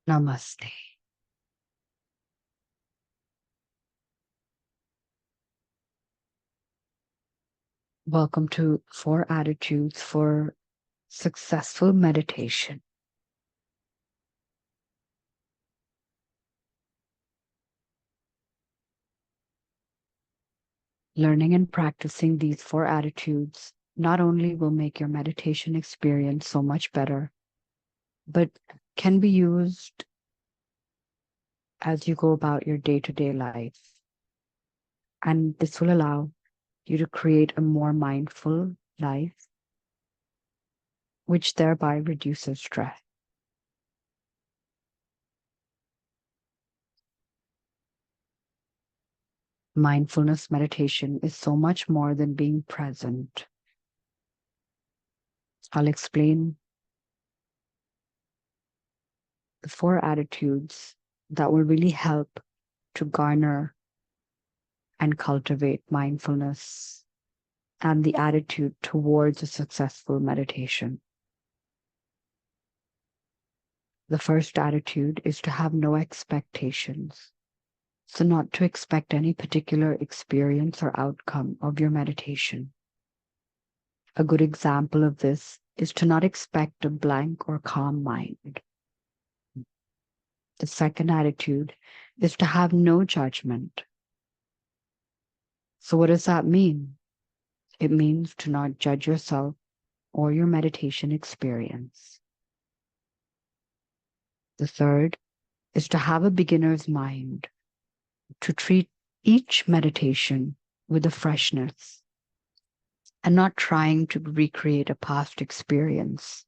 Namaste. Welcome to 4 Attitudes for Successful Meditation. Learning and practicing these 4 attitudes not only will make your meditation experience so much better, but can be used as you go about your day-to-day life. And this will allow you to create a more mindful life, which thereby reduces stress. Mindfulness meditation is so much more than being present. I'll explain the 4 attitudes that will really help to garner and cultivate mindfulness and the attitude towards a successful meditation. The first attitude is to have no expectations. So not to expect any particular experience or outcome of your meditation. A good example of this is to not expect a blank or calm mind. The second attitude is to have no judgment. So what does that mean? It means to not judge yourself or your meditation experience. The third is to have a beginner's mind, to treat each meditation with a freshness and not trying to recreate a past experience.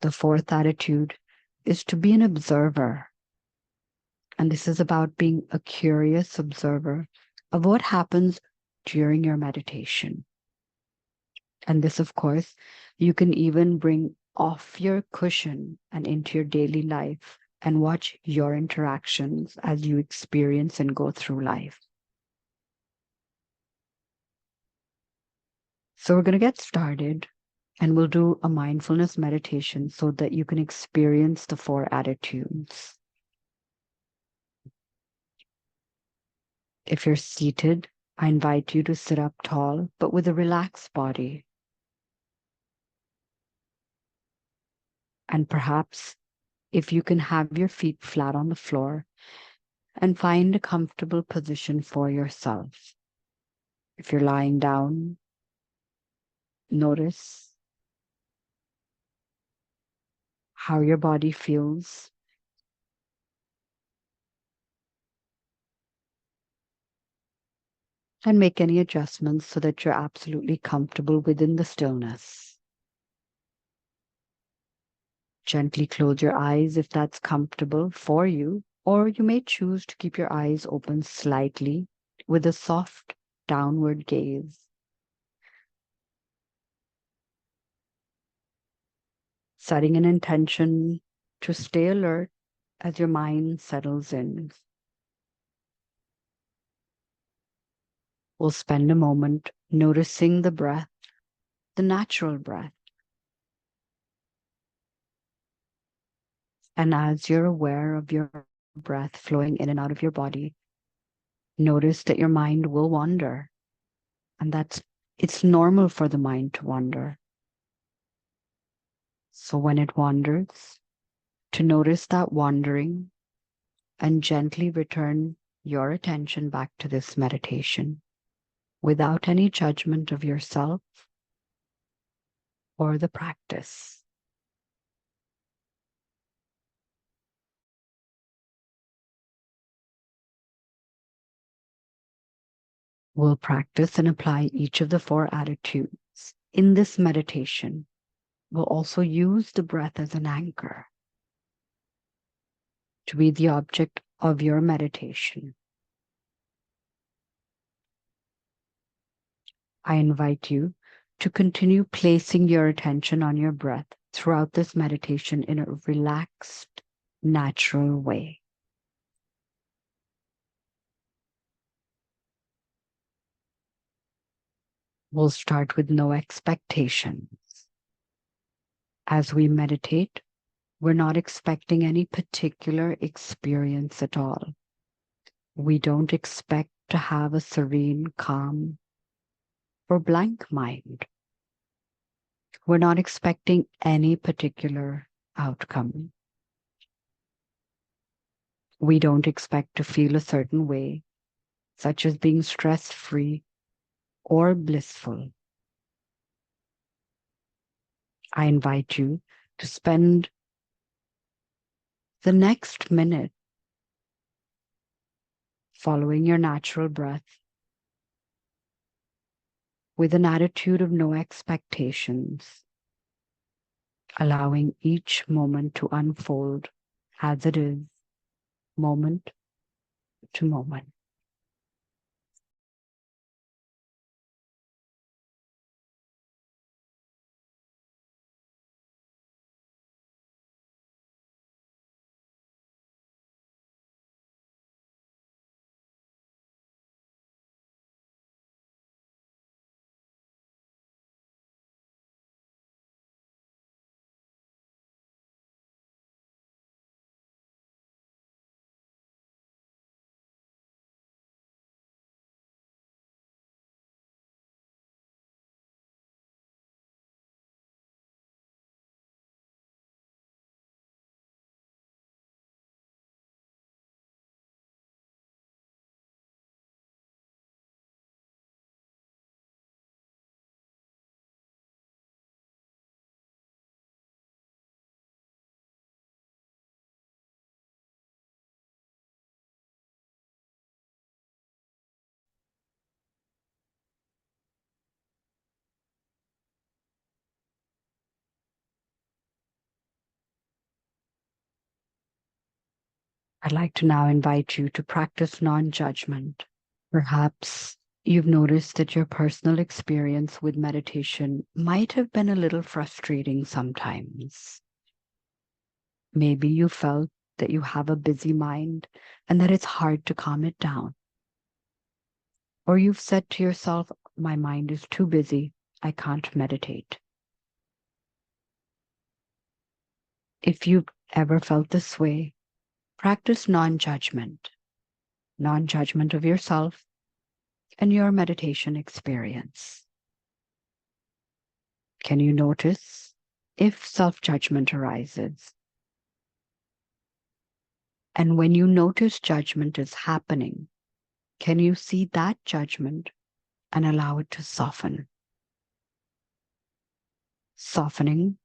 The fourth attitude is to be an observer. And this is about being a curious observer of what happens during your meditation. And this, of course, you can even bring off your cushion and into your daily life and watch your interactions as you experience and go through life. So we're going to get started and we'll do a mindfulness meditation so that you can experience the 4 attitudes. If you're seated, I invite you to sit up tall, but with a relaxed body. And perhaps if you can have your feet flat on the floor and find a comfortable position for yourself. If you're lying down, notice how your body feels. And make any adjustments so that you're absolutely comfortable within the stillness. Gently close your eyes if that's comfortable for you, or you may choose to keep your eyes open slightly with a soft downward gaze. Setting an intention to stay alert as your mind settles in. We'll spend a moment noticing the breath, the natural breath. And as you're aware of your breath flowing in and out of your body, notice that your mind will wander. And it's normal for the mind to wander. So when it wanders, to notice that wandering and gently return your attention back to this meditation without any judgment of yourself or the practice. We'll practice and apply each of the 4 attitudes in this meditation. We'll also use the breath as an anchor to be the object of your meditation. I invite you to continue placing your attention on your breath throughout this meditation in a relaxed, natural way. We'll start with no expectations. As we meditate, we're not expecting any particular experience at all. We don't expect to have a serene, calm, or blank mind. We're not expecting any particular outcome. We don't expect to feel a certain way, such as being stress-free or blissful. I invite you to spend the next minute following your natural breath with an attitude of no expectations, allowing each moment to unfold as it is, moment to moment. I'd like to now invite you to practice non-judgment. Perhaps you've noticed that your personal experience with meditation might have been a little frustrating sometimes. Maybe you felt that you have a busy mind and that it's hard to calm it down. Or you've said to yourself, my mind is too busy, I can't meditate. If you've ever felt this way, practice non-judgment of yourself and your meditation experience. Can you notice if self-judgment arises? And when you notice judgment is happening, can you see that judgment and allow it to soften? Softening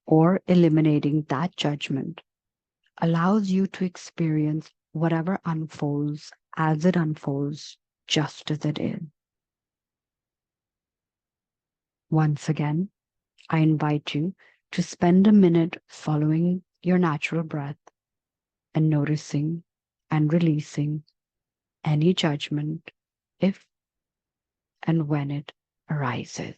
or eliminating that judgment allows you to experience whatever unfolds as it unfolds, just as it is. Once again, I invite you to spend a minute following your natural breath and noticing and releasing any judgment if and when it arises.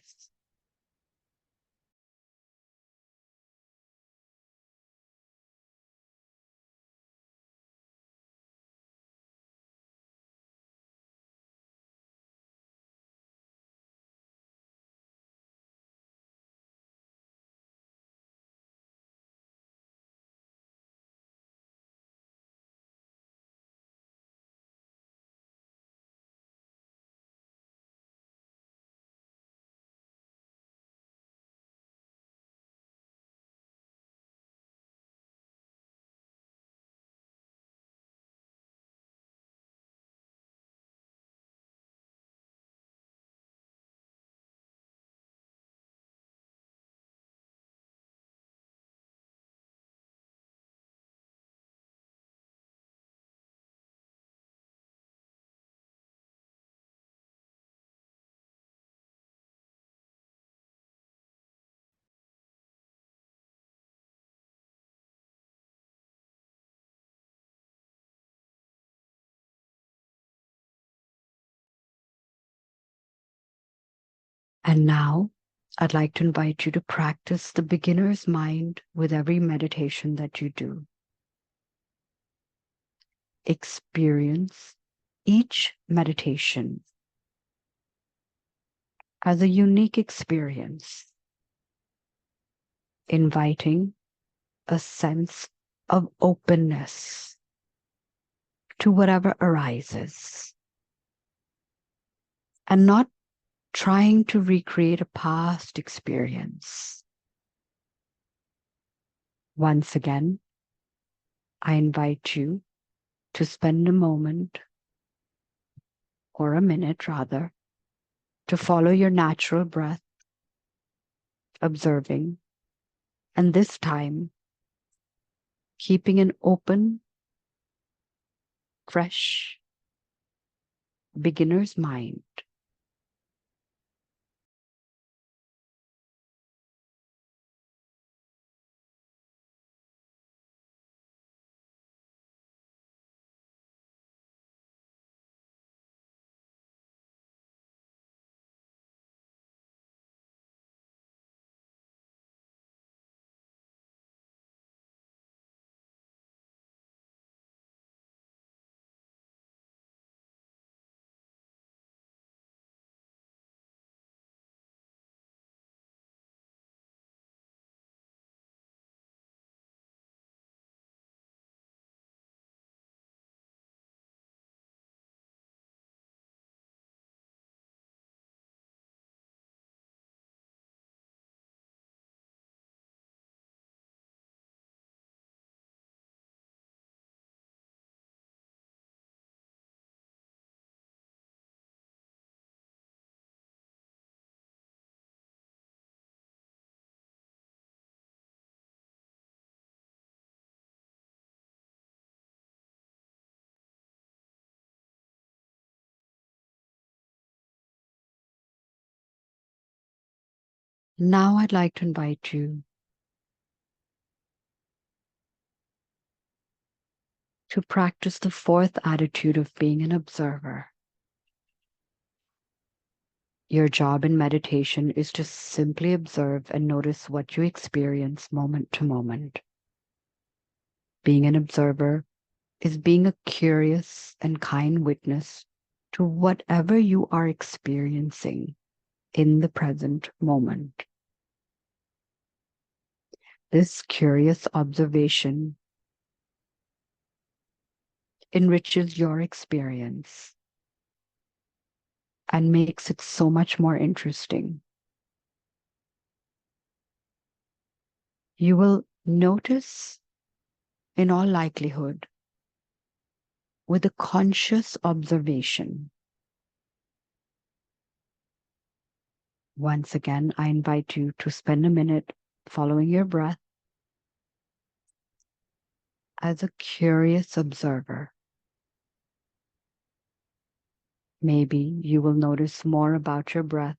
And now, I'd like to invite you to practice the beginner's mind with every meditation that you do. Experience each meditation as a unique experience. inviting a sense of openness to whatever arises, and not trying to recreate a past experience. Once again, I invite you to spend a moment, or a minute rather, to follow your natural breath, observing, and this time keeping an open, fresh, beginner's mind. Now I'd like to invite you to practice the fourth attitude of being an observer. Your job in meditation is to simply observe and notice what you experience moment to moment. Being an observer is being a curious and kind witness to whatever you are experiencing in the present moment. This curious observation enriches your experience and makes it so much more interesting. You will notice, in all likelihood, with a conscious observation. Once again, I invite you to spend a minute following your breath as a curious observer. Maybe you will notice more about your breath,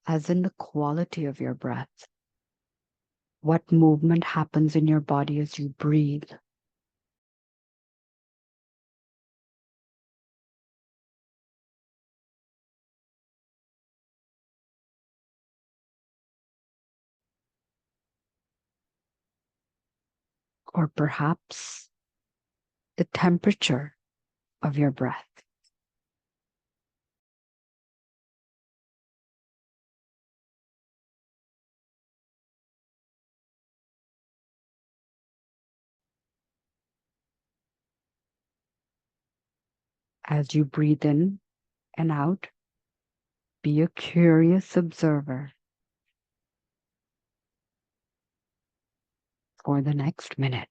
as in the quality of your breath. What movement happens in your body as you breathe? Or perhaps the temperature of your breath. As you breathe in and out, be a curious observer for the next minute.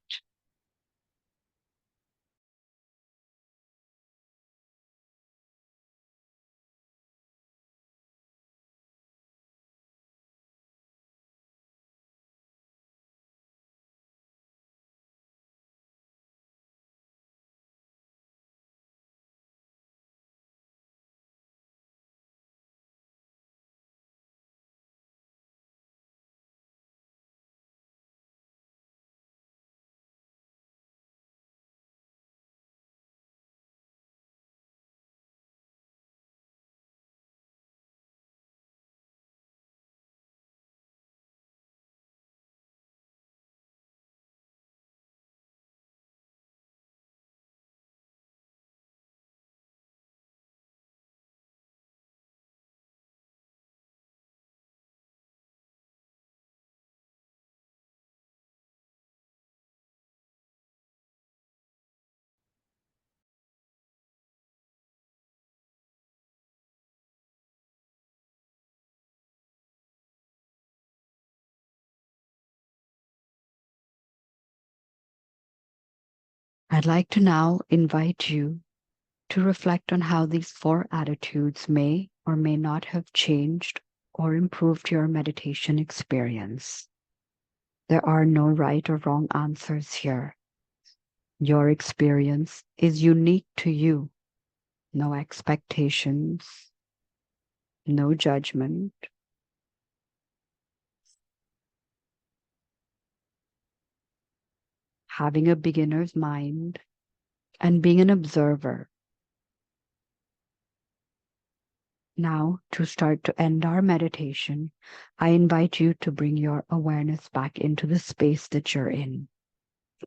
I'd like to now invite you to reflect on how these 4 attitudes may or may not have changed or improved your meditation experience. There are no right or wrong answers here. Your experience is unique to you. No expectations, no judgment. Having a beginner's mind and being an observer. Now, to start to end our meditation, I invite you to bring your awareness back into the space that you're in,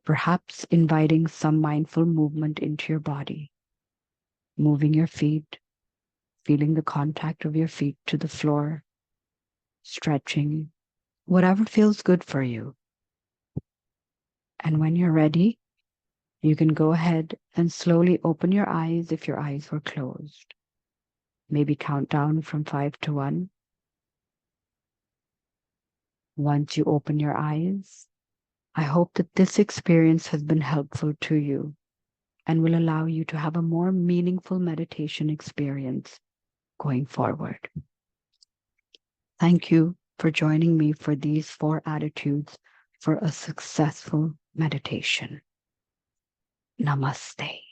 perhaps inviting some mindful movement into your body, moving your feet, feeling the contact of your feet to the floor, stretching, whatever feels good for you. And when you're ready, you can go ahead and slowly open your eyes if your eyes were closed. Maybe count down from 5 to 1. Once you open your eyes, I hope that this experience has been helpful to you and will allow you to have a more meaningful meditation experience going forward. Thank you for joining me for these 4 attitudes for a successful meditation. Namaste.